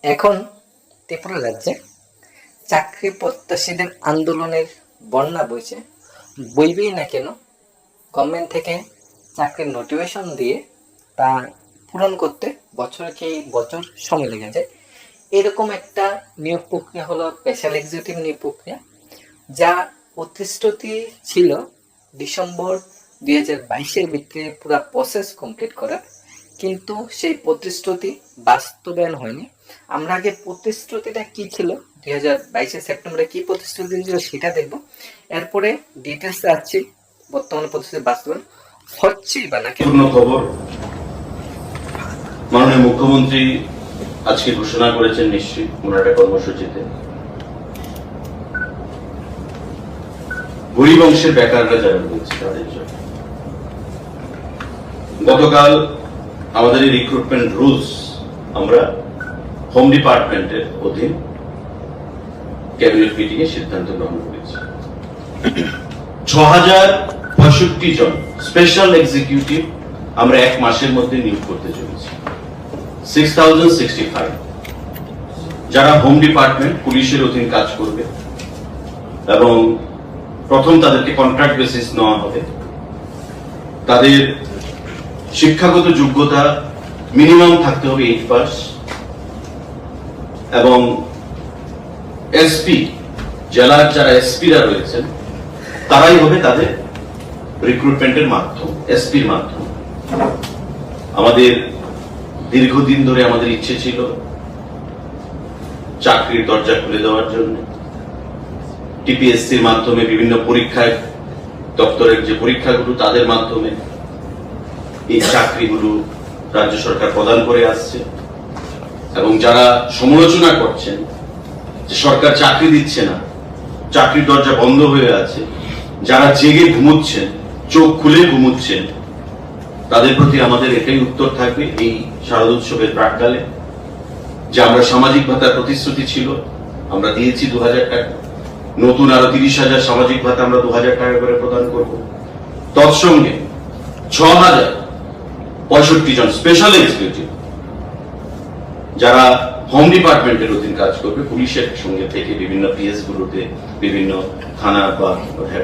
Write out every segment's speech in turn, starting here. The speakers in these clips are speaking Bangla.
এখন ত্রিপুরা রাজ্যে চাকরি প্রত্যাশীদের আন্দোলনের বন্যা বইছে। বইবেই না কেন, গভর্নমেন্ট থেকে চাকরির নোটিফিকেশন দিয়ে তা পূরণ করতে বছর সময় লেগে যায়। এরকম একটা নিয়োগ প্রক্রিয়া হলো স্পেশাল এক্সিকিউটিভ নিয়োগ প্রক্রিয়া, যা প্রতিশ্রুতি ছিল ডিসেম্বর 2022-এর ভিতরে পুরো প্রসেস কমপ্লিট করা, কিন্তু সেই প্রতিশ্রুতি বাস্তবায়ন হয়নি। আমরা আগে প্রতিশ্রুতিটা কি ছিল, 2022-এর সেপ্টেম্বরে কি প্রতিশ্রুতি ছিল সেটা দেখব, এরপরে ডিটেলস যাচ্ছি বর্তমানে প্রতিশ্রুতি বাস্তবায়ন হচ্ছেই বা না। পূর্ণ খবর, মাননীয় মুখ্যমন্ত্রী আজকে ঘোষণা করেছেন নিশ্চয়ই ওনার একটা কর্মসূচিতে গরিব অংশের বেকাররা যারা রয়েছে তাদের জন্য। গতকাল আমাদের এই রিক্রুটমেন্ট রুলস আমরা হোম ডিপার্টমেন্টের অধীন ক্যাবিনেট মিটিং এ সিদ্ধান্ত গ্রহণ করেছি। 6065 জন স্পেশাল এক্সিকিউটিভ আমরা এক মাসের মধ্যে নিয়োগ করতে চলেছি। 6065 যারা হোম ডিপার্টমেন্ট পুলিশের অধীন কাজ করবে এবং প্রথম তাদেরকে কন্ট্রাক্ট বেসিস নেওয়া হবে। তাদের শিক্ষাগত যোগ্যতা মিনিমাম থাকতে হবে 8 পাস এবং এসপি জেলার যারা এসপিরা রয়েছেন তারাই হবে তাদের রিক্রুটমেন্টের মাধ্যম, এসপির মাধ্যম। আমাদের দীর্ঘদিন ধরে আমাদের ইচ্ছে ছিল চাকরির দরজা খুলে দেওয়ার জন্য। টিপিএসসির মাধ্যমে বিভিন্ন পরীক্ষায় দপ্তরের যে পরীক্ষাগুলো তাদের মাধ্যমে এই চাকরিগুলো রাজ্য সরকার প্রদান করে আসছে এবং যারা সমালোচনা করছেন যে সরকার চাকরি দিচ্ছে না, চাকরির দরজা বন্ধ হয়ে আছে, যারা জেগে ঘুমোচ্ছেন, চোখ খুলে ঘুমোচ্ছেন, তাদের প্রতি আমাদের এটাই উত্তর থাকবে এই শারদোৎসবের প্রাক্কালে যে আমরা সামাজিক ভাতার প্রতিশ্রুতি ছিল আমরা দিয়েছি 2000 টাকা, নতুন আরো 30,000 সামাজিক ভাতা আমরা 2000 টাকা করে প্রদান করব। তৎসঙ্গে 6065 জন স্পেশাল এক্সিকিউটিভ যারা হোম ডিপার্টমেন্টের অধীন কাজ করবে, পুলিশের সঙ্গে থেকে বিভিন্ন পিএস গুলোতে, বিভিন্ন থানা বা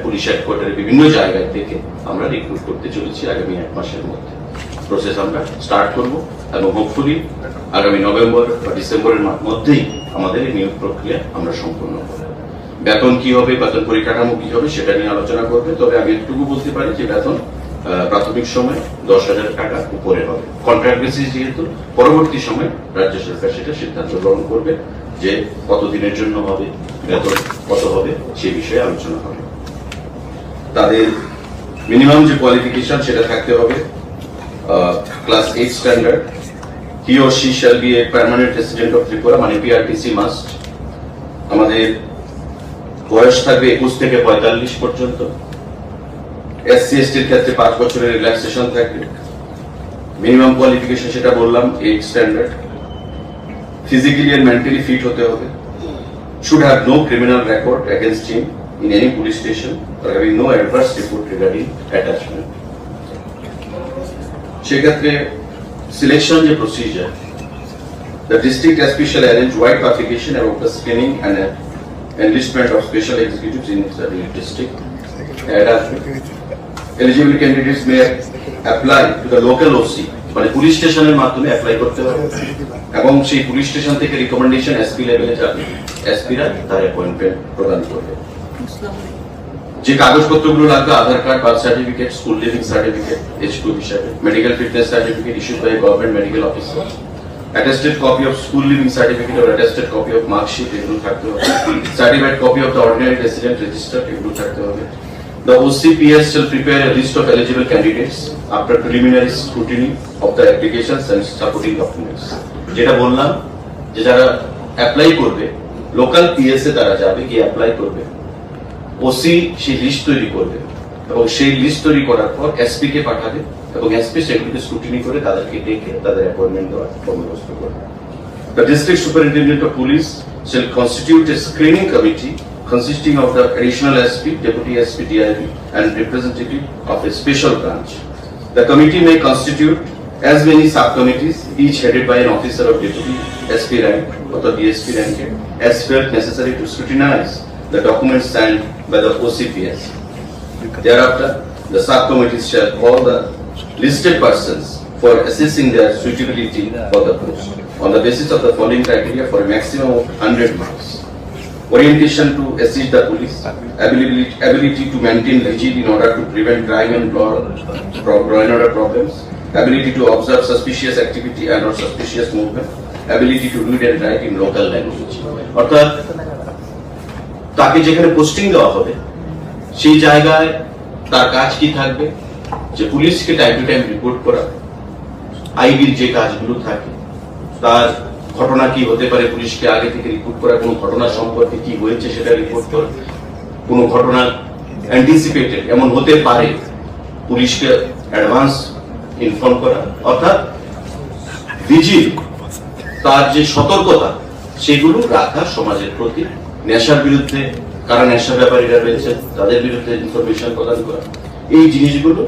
পুলিশ হেডকোয়ার্টারে বিভিন্ন জায়গায় থেকে আমরা রিক্রুট করতে চলেছি। আগামী 1 মাসের মধ্যে প্রসেস আমরা স্টার্ট করব এবং হোপফুলি আগামী নভেম্বর বা ডিসেম্বরের মধ্যেই আমাদের এই নিয়োগ প্রক্রিয়া আমরা সম্পূর্ণ করব। বেতন কি হবে, বেতন পরিকাঠামো কি হবে সেটা নিয়ে আলোচনা করবে। তবে আমি এটুকু বলতে পারি যে বেতন প্রাথমিক সময় 10,000 টাকা উপরে হবে, কন্ট্রাক্ট বেসিস যেহেতু। পরবর্তী সময় রাজ্য সরকার সেটা সিদ্ধান্ত গ্রহণ করবে যে কতদিনের জন্য হবে, বেতন কত হবে, সে বিষয়ে আলোচনা হবে। তাদের মিনিমাম যে কোয়ালিফিকেশন সেটা থাকতে হবে class 8 standard. He or she shall B a permanent resident of Tripura, মানে পিআরটিসি মাস্ট। আমাদের বয়স থাকবে 21 থেকে 45 পর্যন্ত। এসসি এসটির ক্ষেত্রে 5 বছরের রিল্যাক্সেশন থাকবে। মিনিমাম কোয়ালিফিকেশন সেটা বললাম 8 standard. Physically and mentally fit হতে হবে। Should have no criminal record against him in any police station or having no adverse report regarding attachment. সেক্ষেত্রে সিলেকশন যে procedure, the district SP shall arrange wide publication about the screening and enlistment of special executives in the district. Eligible candidates may apply to the local OC, মানে পুলিশ স্টেশনের মাধ্যমে অ্যাপ্লাই করতে হবে এবং সেই পুলিশ স্টেশন থেকে রিকমেন্ডেশন এসপি লেভেলে যাবে। এসপিরা তার অ্যাপয়েন্টমেন্ট প্রদান করবে। যে কাগজপত্রগুলো লাগবে, Aadhaar card, birth certificate, school leaving certificate H2 হিসাবে, medical fitness certificate issued by government medical officer, attested copy of school living certificate or attested copy of mark sheet এগুলো থাকতে হবে, certified copy of the ordinary resident register এগুলো থাকতে হবে। The OCPS shall prepare a list of eligible candidates after preliminary scrutiny of the applications and supporting documents. যেটা বললাম যে যারা অ্যাপ্লাই করবে লোকাল পিএস এ তারা যাবে, গিয়ে অ্যাপ্লাই করবে, ওসি সেই লিস্ট তৈরি করবে এবং সেই লিস্ট তৈরি করার পর এসপি কে পাঠাবে এবং এসপি সেগুলিকে স্ক্রুটিনি করে তাদেরকে ডেকে তাদের অ্যাপয়েন্টমেন্ট দেওয়ার বন্দোবস্ত করবে। The district superintendent of police shall constitute a screening committee consisting of the additional SP, deputy SP, DIB, and representative of a special branch. The committee may constitute as many subcommittees, each headed by an officer of deputy SP rank or the DSP rank, as felt necessary to scrutinize the documents signed by the OCPS. Thereafter, the subcommittees shall call the listed persons for assessing their suitability for the post on the basis of the following criteria for a maximum of 100 marks. Orientation to assist the police, ability to maintain vigil in order to prevent crime and law and order problems, ability to observe suspicious activity and or suspicious movement, ability to read and write in local language. অর্থাৎ তাকে যেখানে পোস্টিং দেওয়া হবে সেই জায়গায় তার কাজ কি থাকবে, যে পুলিশকে টাইম টু টাইম রিপোর্ট করা, আইবির যে কাজগুলো থাকে, তার ঘটনা কি হতে পারে পুলিশকে আগে থেকে রিপোর্ট করা, কোনো ঘটনা সম্পর্কে কি হয়েছে সেটা রিপোর্ট করা, কোনো ঘটনা অ্যান্টিসিপেটেড এমন হতে পারে পুলিশকে অ্যাডভান্স ইনফর্ম করা, অর্থাৎ ভিজিল তার যে সতর্কতা সেগুলো রাখা সমাজের প্রতি, নেশার বিরুদ্ধে কারা নেশা ব্যাপারীরা রয়েছে তাদের বিরুদ্ধে ইনফরমেশন প্রদান করা, এই জিনিসগুলো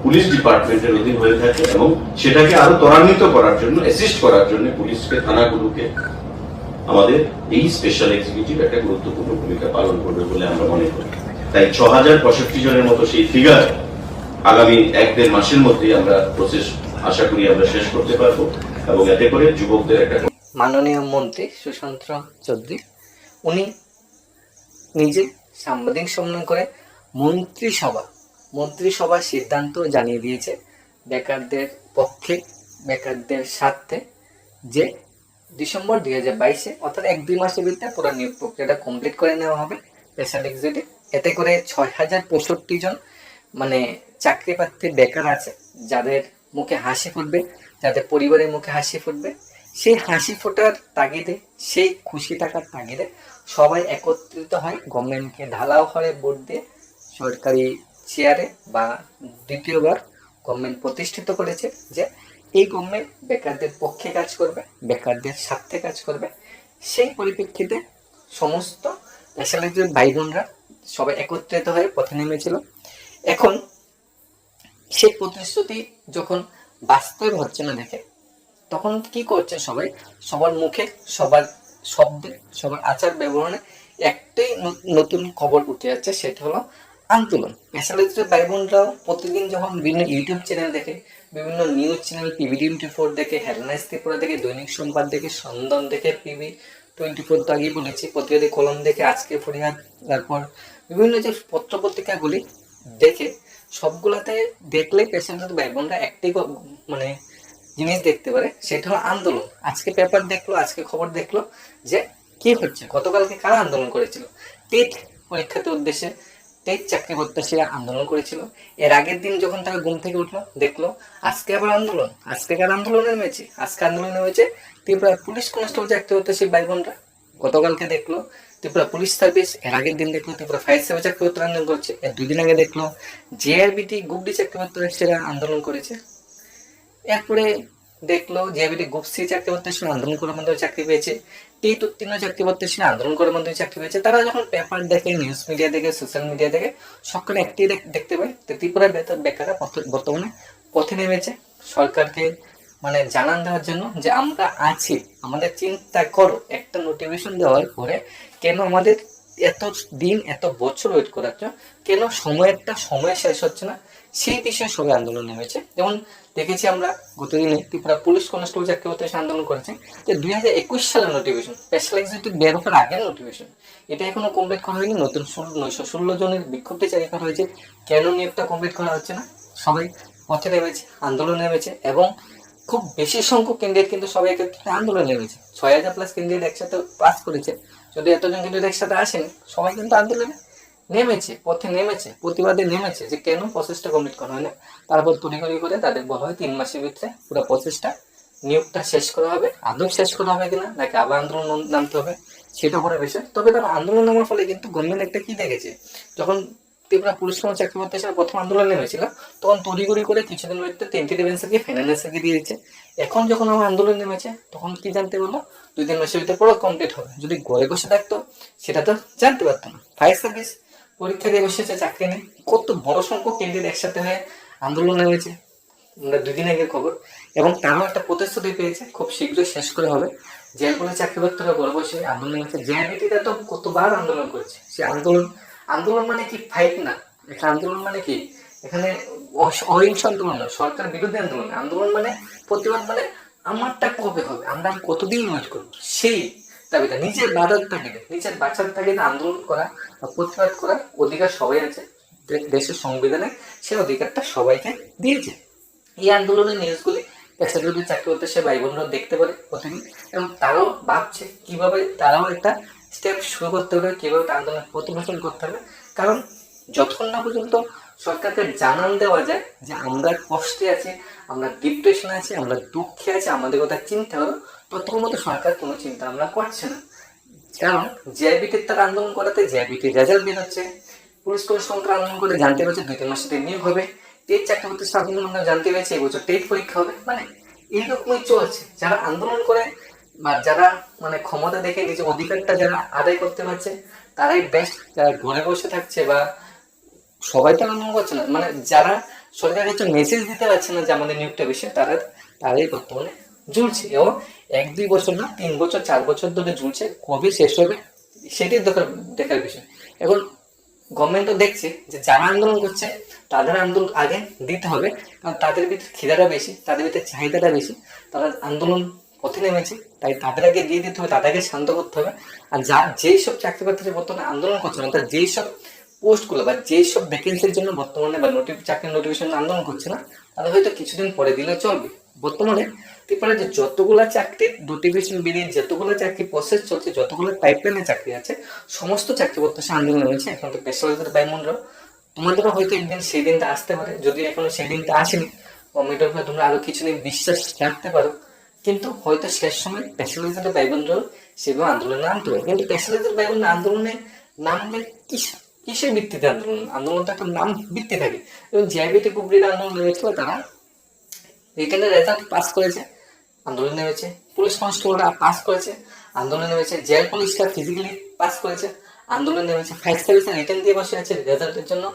পুলিশ ডিপার্টমেন্টের অধীন হয়ে থাকে এবং সেটাকে আরো ত্বরান্বিত করার জন্য, অ্যাসিস্ট করার জন্য পুলিশকে, থানাগুলোকে আমাদের এই স্পেশাল এক্সিকিউটিভ একটা গুরুত্বপূর্ণ ভূমিকা পালন করবে বলে আমরা মনে করি। তাই 6065 জনের মতো সেই ফিগার আগামী 1-1.5 মাসের মধ্যেই আমরা প্রসেস আশা করি আমরা শেষ করতে পারবো এবং এতে করে যুবকদের একটা। মাননীয় মন্ত্রী সুশান্ত চৌধুরী উনি নিজে সাংবাদিক সম্মেলন করে মন্ত্রিসভা সিদ্ধান্ত জানিয়ে দিয়েছে বেকারদের পক্ষে, বেকারদের স্বার্থে, যে ডিসেম্বর 2022 অর্থাৎ 1-2 মাসের ভিতরে পুরো নিয়োগ প্রক্রিয়াটা কমপ্লিট করে নেওয়া হবে স্পেশাল এক্সিকিউটিভ। এতে করে 6065 জন মানে চাকরি প্রার্থী বেকার আছে, যাদের মুখে হাসি ফুটবে, যাদের পরিবারের মুখে হাসি ফুটবে, সেই হাসি ফোটার তাগিদে, সেই খুশি থাকার তাগিদে সবাই একত্রিত হয়, গভর্নমেন্টকে ঢালাও হলে ভোট দিয়ে সরকারি চেয়ারে বা দ্বিতীয়বার গভর্নমেন্ট প্রতিষ্ঠিত করেছে যে এই গভর্নমেন্ট বেকারদের পক্ষে কাজ করবে, বেকারদের স্বার্থে কাজ করবে। সেই পরিপ্রেক্ষিতে সমস্ত পেশালিটির ভাই বোনরা সবাই একত্রিত হয়ে পথে নেমেছিল। এখন সেই প্রতিশ্রুতি যখন বাস্তব হচ্ছে না দেখে, তখন কি করছে সবাই, সবার মুখে, সবার শব্দে, সবার আচার ব্যবহারে একটাই নতুন খবর উঠে যাচ্ছে, সেটা হলো আন্দোলন। পেশালিটির ভাই বোনরাও প্রতিদিন যখন বিভিন্ন ইউটিউব চ্যানেল দেখে, বিভিন্ন নিউজ চ্যানেল, PBD24 দেখে, হেডলাইন্স ত্রিপুরা দেখে, দৈনিক সংবাদ দেখে, সন্দন দেখে, PB24 তো আগেই বলেছি, প্রতিবাদী কলম দেখে, আজকে ফরিয়াদ, তারপর বিভিন্ন যে পত্র পত্রিকাগুলি দেখে, সবগুলাতে দেখলে পেশালিটির ভাই বোনরা একটাই মানে জিনিস দেখতে পারে, সেটা হলো আন্দোলন। আজকে পেপার দেখলো, আজকে খবর দেখলো যে কি হচ্ছে, গতকালকে কারা আন্দোলন করেছিল, টেট পরীক্ষাতে উদ্দেশ্যে টেট চাকরি প্রত্যাশীরা আন্দোলন করেছিল। এর আগের দিন যখন তারা ঘুম থেকে উঠলো, দেখলো আজকে আবার আন্দোলন, আজকে কার আন্দোলনে নেমেছে, আজকে আন্দোলনে নেমেছে ত্রিপুরা পুলিশ কনস্টেবল চাকরি প্রত্যাশী ভাই বোনরা। গতকালকে দেখলো ত্রিপুরা পুলিশ সার্ভিস, এর আগের দিন দেখলো ত্রিপুরা ফায়ার সার্ভিস চাকরি প্রত্যাশী আন্দোলন করছে, এর 2 দিন আগে দেখলো JRBT গ্রুপ ডি চাকরি প্রত্যাশীরা আন্দোলন করেছে, এরপরে দেখলো JRBT গ্রুপ সি চাকরি প্রত্যাশী আন্দোলন করার মাধ্যমে চাকরি পেয়েছে, টেট উত্তীর্ণ চাকরি প্রত্যাশী আন্দোলন করার মাধ্যমে চাকরি পেয়েছে। তারা যখন পেপার দেখে, নিউজ মিডিয়া দেখে, সোশ্যাল মিডিয়া দেখে, সকলে একটি দেখতে পায় ত্রিপুরা বেকাররা বর্তমানে পথে নেমেছে সরকারকে মানে জানান দেওয়ার জন্য যে আমরা আছি, আমাদের চিন্তা করো। একটা নোটিফিকেশন দেওয়ার পরে কেন আমাদের এত দিন, এত বছর ওয়েট করাচ্ছ, কেন সময় শেষ হচ্ছে না, সেই বিষয়ে সবাই আন্দোলন নেমেছে। যেমন দেখেছি আমরা গতদিনে ত্রিপুরা পুলিশ কনস্টেবল চাকরি প্রত্যাশী আন্দোলন করেছে যে 2021 সালের নোটিফিকেশন, স্পেশাল এক্সিকিউটিভ বের হওয়ার আগের নোটিফিকেশন, এটা এখনো কমপ্লিট করা হয়নি। নতুন 916 জনের বিক্ষোভটি জারি করা হয়েছে, কেন নিয়োগটা কমপ্লিট করা হচ্ছে না, সবাই পথে নেমেছে, আন্দোলন নেমেছে এবং খুব বেশি সংখ্যক ক্যান্ডিডেট কিন্তু সবাই একত্রিত আন্দোলন নেমেছে। 6000+ ক্যান্ডিডেট একসাথে পাস করেছে, যদি এতজন ক্যান্ডিডেট একসাথে আসেনি, সবাই কিন্তু আন্দোলনে নেমেছে, পথে নেমেছে, প্রতিবাদে নেমেছে যে কেন প্রসেসটা কমপ্লিট করা হয় না। তারপর তড়িঘড়ি করে তাদের বলা হয় 3 মাসের ভিতরে পুরো প্রসেসটা, নিয়োগটা শেষ করা হবে। আদৌ শেষ করা হবে কিনা, নাকি আবার আন্দোলন নামতে হবে, সেটা পরে বিষয়। তবে তারা আন্দোলন নামার ফলে কিন্তু গভর্নমেন্ট একটা কি দেখেছে, যখন ত্রিপুরা পুলিশ চাকরি প্রত্যাশী প্রথম আন্দোলন নেমেছিল, তখন তড়িঘড়ি করে কিছুদিন ভিতরে 3টি ডিফেন্সকে ফাইনান্সকে দিয়ে দিচ্ছে। এখন যখন আমার আন্দোলন নেমেছে, তখন কি জানতে পারলো 2-3 মাসের ভিতরে পুরো কমপ্লিট হবে। যদি ঘরে বসে থাকতো সেটা তো জানতে পারতো না। ফায়ার সার্ভিস পরীক্ষা দিয়ে বসেছে, চাকরি নেই, কত বড় সংখ্যক ক্যান্ডিডেট একসাথে হয়ে আন্দোলন নেমেছে, আমরা 2 দিন আগের খবর, এবং তারও একটা প্রতিশ্রুতি পেয়েছে খুব শীঘ্রই শেষ করে হবে। জেল পুলিশ চাকরি প্রার্থীরা বড় বসে আন্দোলন হচ্ছে, জেআরবিটিটা তো কতবার আন্দোলন করেছে। সে আন্দোলন, আন্দোলন মানে কি ফাইট না, একটা আন্দোলন মানে কি এখানে অহিংস আন্দোলন না, সরকার বিরোধী আন্দোলন। আন্দোলন মানে প্রতিবাদ, মানে আমারটা কবে হবে, আমরা কতদিন ওয়েট করবো, সেই দাবিটা, নিজের বাধার তাগিদে, নিজের বাঁচার তাগিদে আন্দোলন করা বা প্রতিবাদ করার অধিকার সবাই আছে। দেশের সংবিধানে সে অধিকারটা সবাইকে দিয়েছে। এই আন্দোলনের নিউজগুলি পেশাজীবী চাকরি করতে সে ভাই বোনরা দেখতে পারে প্রতিদিন, এবং তারাও ভাবছে কিভাবে তারাও একটা স্টেপ শুরু করতে হবে, কিভাবে আন্দোলন প্রতিফলন করতে হবে। কারণ যতক্ষণ না পর্যন্ত সরকারকে জানান দেওয়া যায় যে আমরা কষ্টে আছি, আমরা ডিপ্রেশনে আছি, আমরা দুঃখে আছি, আমাদের কথা চিন্তা হবে, ততক্ষণ মতো সরকার কোনো চিন্তা ভাবনা করছে না। কারণ জিআইবিটির তার আন্দোলন করাতে জিআইবিটির রেজাল্ট বের হচ্ছে, পুলিশ কমিশনকে আন্দোলন করে জানতে পারছে 2-3 মাসের নিয়োগ হবে, টেট চাকরি প্রতিষ্ঠা আন্দোলন আমরা জানতে পেরেছি এবছর টেট পরীক্ষা হবে। মানে এইরকমই চলছে। যারা আন্দোলন করে বা যারা মানে ক্ষমতা দেখে নিজের অধিকারটা যারা আদায় করতে পারছে তারাই বেস্ট। যারা ঘরে বসে থাকছে বা সবাই তো আন্দোলন করছে না, মানে যারা সরকারের কাছে মেসেজ দিতে পারছে না যে আমাদের নিয়োগটা বেশি, তারাই বর্তমানে ঝুলছে। এবং 1-2 বছর না, 3 বছর 4 বছর ধরে ঝুলছে, কবে শেষ হবে সেটাই দেখার বিষয়। এখন গভর্নমেন্টও দেখছে যে যারা আন্দোলন করছে তাদের আন্দোলন আগে দিতে হবে, কারণ তাদের ভিতরে খিদাটা বেশি, তাদের ভিতরে চাহিদাটা বেশি, তারা আন্দোলন পথে নেমেছে, তাই তাদের আগে দিয়ে দিতে হবে, তাদেরকে শান্ত করতে হবে। আর যেই সব চাকরি প্রার্থীরা বর্তমানে আন্দোলন করছে না, যেই সব পোস্টগুলো বা যেই সব ভ্যাকেন্সির জন্য বর্তমানে বা চাকরির নোটিফিকেশন আন্দোলন করছে না, তাদের হয়তো কিছুদিন পরে দিলে চলবে। বর্তমানে ত্রিপুরার যে যতগুলো চাকরির নোটিফিকেশন বেরিয়ে, যতগুলো চাকরি প্রসেস চলছে, যতগুলো পাইপলাইনে চাকরি আছে, সমস্ত চাকরি প্রত্যাশা আন্দোলন হয়েছে। এখন তো পেশাদারদের বাইমনরা, তোমাদেরও হয়তো একদিন সেই দিনটা আসতে পারে, যদি এখনো সেই দিনটা আসেনি, গভর্নমেন্টের উপরে তোমরা আরো কিছুদিন বিশ্বাস রাখতে পারো। কিন্তু হয়তো শেষ সময় পেশাদারদের বাইবনরাও সেভাবে আন্দোলনে নামতে পারে। কিন্তু পেশাদারদের বাইবন আন্দোলনে নামলে কিসের ভিত্তিতে আন্দোলন? আন্দোলন তো একটা নাম ভিত্তি থাকে। এবং জিআইবিটি কুবরির আন্দোলন নেমেছিল, তারা রিটেনের রেজাল্ট পাস করেছে, আন্দোলন নেমেছে। পুলিশ কনস্টেবলরা পাস করেছে, আন্দোলন নেমেছে। জেল পুলিশরা ফিজিক্যালি পাস করেছে, আন্দোলন নেমেছে। ফায়ার সার্ভিসে রিটেন দিয়ে বসে আছে, রেজাল্টের জন্য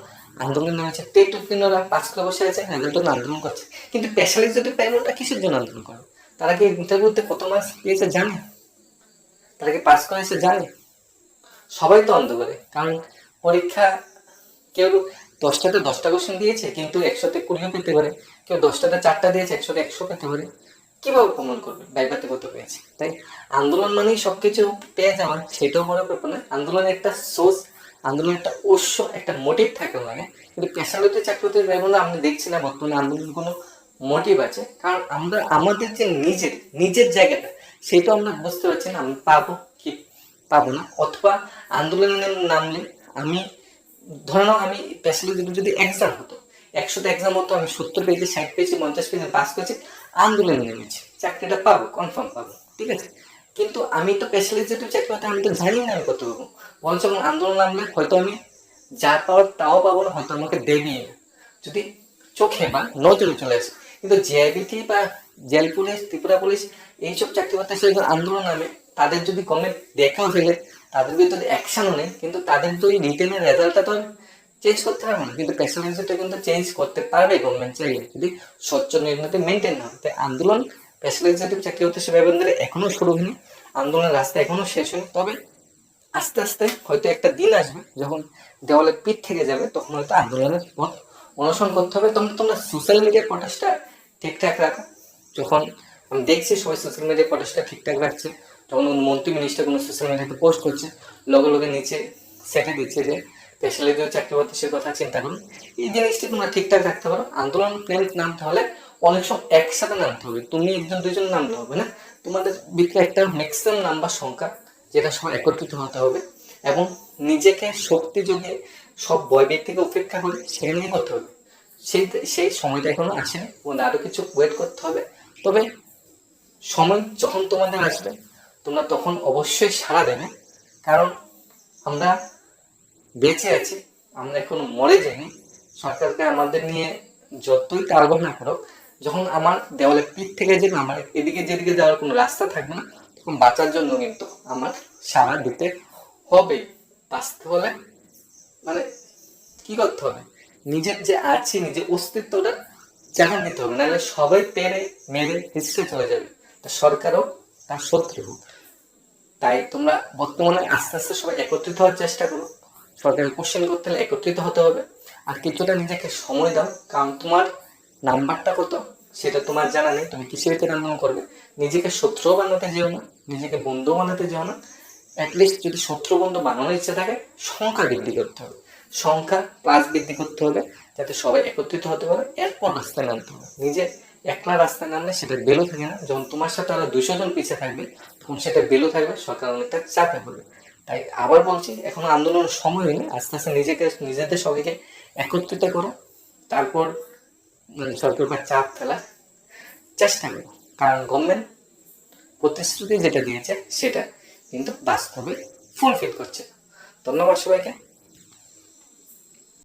আন্দোলন নেমেছে। টেট উত্তীর্ণরা পাস করে বসে আছে, রেজাল্টের জন্য আন্দোলন করছে। কিন্তু স্পেশালিস্ট প্যানেলটা কিসের জন্য আন্দোলন করে? তারা কি ইন্টারভিউতে কত মার্কস পেয়েছে জানে? তারা কি পাস করেছে জানে? সবাই তো অন্ধ করে। কারণ পরীক্ষা কেউ 10টাতে 10টা কোশ্চেন দিয়েছে, কিন্তু 100তে 20 পেতে পারে। কেউ 10টাতে 4টা দিয়েছে, 100তে 100 পেতে পারে। কিভাবে প্রমাণ করবে ভাইভাতে কত পেয়েছে? তাই আন্দোলন মানেই সবকিছু পেয়ে যাওয়া, সেটাও বড় ব্যাপার না। আন্দোলনের একটা সোর্স, আন্দোলনের একটা উৎস, একটা মোটিভ থাকে মানে। কিন্তু পেশাগত চাকরিতে যাবো না, আমি দেখছি না বর্তমানে আন্দোলনের কোনো মোটিভ আছে। কারণ আমরা আমাদের যে নিজের জায়গাটা, সেটা আমরা বুঝতে পারছি না, আমি পাবো কি পাবো না। অথবা আন্দোলনে নামলে আমি ধরে নাও আমি স্পেশালি যদি এক্সাম হতো, 100তে এক্সাম হতো, আমি 70 পেয়েছি, 60 পেয়েছি, 50 পেয়েছি, পাস করেছি, আন্দোলনে নেমেছি, চাকরিটা পাবো, কনফার্ম পাবো, ঠিক আছে। কিন্তু আমি তো স্পেশালিস্ট চাকরি হতে আমি তো জানি না আমি কত পাবো। বরঞ্চ আন্দোলন নামলে হয়তো আমি যা পাওয়ার তাও পাবো না, হয়তো আমাকে দেবে যদি চোখে বা নজরে চলে আসে। কিন্তু জিআইবিটি বা জেল পুলিশ, ত্রিপুরা পুলিশ, এইসব চাকরি করতে সে আন্দোলন নামে, তাদের যদি গভর্নমেন্ট দেখাও ফেলে, তাদের ভিতরে অ্যাকশনও নেই, কিন্তু তাদের তো এই রিটেনের রেজাল্টটা তো চেঞ্জ করতে পারবে না। কিন্তু স্পেশালিস্টটা কিন্তু চেঞ্জ করতে পারবে গভর্নমেন্ট চাইলে, যদি স্বচ্ছ নির্ণয়তে মেনটেন না হয়। তাই আন্দোলন স্পেশালিস্ট চাকরি হতে সে ব্যবহার এখনো শুরু হয়নি, আন্দোলনের রাস্তা এখনো শেষ হয়নি। তবে আস্তে আস্তে হয়তো একটা দিন আসবে যখন দেওয়ালে পিঠ থেকে যাবে, তখন হয়তো আন্দোলনের পথ অনুসরণ করতে হবে। তোমরা সোশ্যাল মিডিয়ার প্রটেস্টটা ঠিকঠাক রাখো। যখন আমি দেখছি সবাই সোশ্যাল মিডিয়ার প্রটেস্টটা ঠিকঠাক রাখছে, যখন মন্ত্রী মিনিস্টার কোনো সোশ্যাল মিডিয়াতে পোস্ট করছে, লগে লগে নিচে সেটে দিচ্ছে যে স্পেশালিস্ট চাকরি হতে সে কথা চিন্তা করুন। এই জিনিসটি তোমরা ঠিকঠাক রাখতে পারো। আন্দোলন প্ল্যান নামতে হলে অনেক সময় একসাথে নামতে হবে, তুমি একজন দুজন নামতে হবে না, তোমাদের ভিতরে একটা ম্যাক্সিমাম নাম্বার সংখ্যা, যেটা সব একত্রিত হতে হবে। এবং নিজেকে শক্তি যোগে সব ভয় থেকে উপেক্ষা করে সেখানে নিয়ে করতে হবে। সেই সময়টা এখনো আসেনি, আরো কিছু ওয়েট করতে হবে। তবে সময় যখন তোমাদের আসবে, তোমরা তখন অবশ্যই সাড়া দেবে। কারণ আমরা বেঁচে আছি, আমরা এখনো মরে যাইনি। সরকারকে আমাদের নিয়ে যতই টার্গেট না করো, যখন আমার দেওয়ালে পিঠ থেকে যাবে, আমার এদিকে যেদিকে যাওয়ার কোনো রাস্তা থাকবে না, তখন বাঁচার জন্য কিন্তু আমার সাড়া দিতে হবে। বাঁচতে হলে মানে কি করতে হবে? নিজের যে আছে, নিজের অস্তিত্বটা চাকরি দিতে হবে, নাহলে সবাই পেরে মেরে হিস্ট্রি চলে যাবে, তা সরকারও তার শত্রু। তাই তোমরা বর্তমানে আস্তে আস্তে সবাই একত্রিত হওয়ার চেষ্টা করো। সরকারের কোশ্চেন করতে হলে একত্রিত হতে হবে, আর কিছুটা নিজেকে সময় দাও, কারণ তোমার নাম্বারটা কত সেটা তোমার জানা নেই, তুমি কিসের ভিতরে আন্দোলন করবে। নিজেকে শত্রু বানাতে যেও না, নিজেকে বন্ধু বানাতে যেও না। অ্যাটলিস্ট যদি শত্রু বন্ধু বানানোর ইচ্ছা থাকে, সংখ্যা বৃদ্ধি করতে হবে, সংখ্যা প্লাস বৃদ্ধি করতে হবে, যাতে সবাই একত্রিত হতে পারে, এরপর রাস্তায় নামতে হবে। নিজে একলা রাস্তায় নামলে সেটা বেলো থাকে না, যখন তোমার সাথে আরো 200 জন পিছিয়ে থাকবে তখন সেটা বেলো থাকবে, সরকার অনেকটা চাপে পড়বে। তাই আবার বলছি, এখন আন্দোলনের সময় হয়নি, আস্তে আস্তে নিজেদের সবাইকে একত্রিত করো, তারপর সরকারের উপর চাপ ফেলার চেষ্টা করো, কারণ গভর্নমেন্ট প্রতিশ্রুতি যেটা দিয়েছে সেটা কিন্তু বাস্তবে ফুলফিল করছে। ধন্যবাদ সবাইকে।